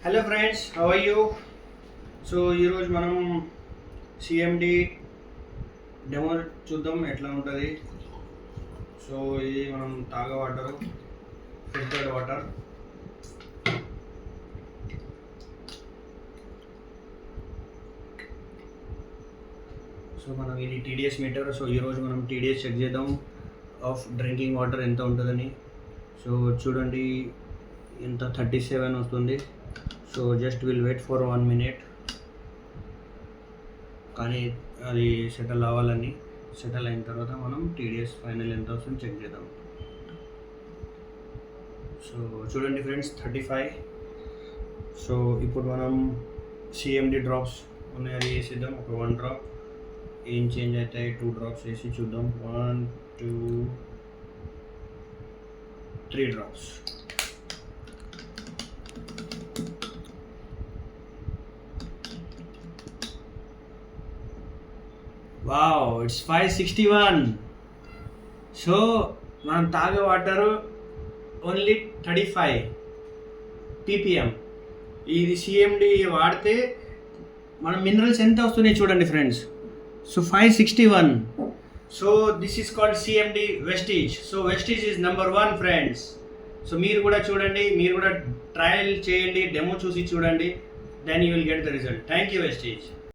Hello friends, how are you? So ఈరోజు మనం CMD demo చూద్దాం ఎట్లా ఉంటుంది. సో ఇది మనం తాగే వాటర్, ఫిల్టర్డ్ వాటర్. సో మనం ఇది టీడీఎస్ మీటర్. సో ఈరోజు మనం టీడీఎస్ చెక్ చేద్దాం ఆఫ్ డ్రింకింగ్ వాటర్ ఎంత ఉంటుందని. సో చూడండి ఎంత 37 వస్తుంది. So just will wait for 1 minute. కానీ అది సెటిల్ అవ్వాలని, సెటిల్ అయిన తర్వాత మనం టీడీఎస్ ఫైనల్ ఎంత వస్తుందో చెక్ చేద్దాం. సో చూడండి ఫ్రెండ్స్ 35. సో ఇప్పుడు మనం సిఎండి డ్రాప్స్ ఉన్నాయి, అది వేసిద్దాం. ఒక 1 డ్రాప్ ఏం చేంజ్ అవుతాయి, 2 డ్రాప్స్ వేసి చూద్దాం. 1 2 3 డ్రాప్స్. Wow, it's 561. సో మనం తాగే వాటర్ ఓన్లీ 35 ppm. ఇది సిఎండి వాడితే మన మినరల్స్ ఎంత వస్తున్నాయి చూడండి friends. So 561. So this is called CMD Vestige. So Vestige is number 1 friends. So మీరు కూడా చూడండి, మీరు కూడా ట్రయల్ చేయండి, డెమో చూసి చూడండి, then you will get the result. Thank you Vestige.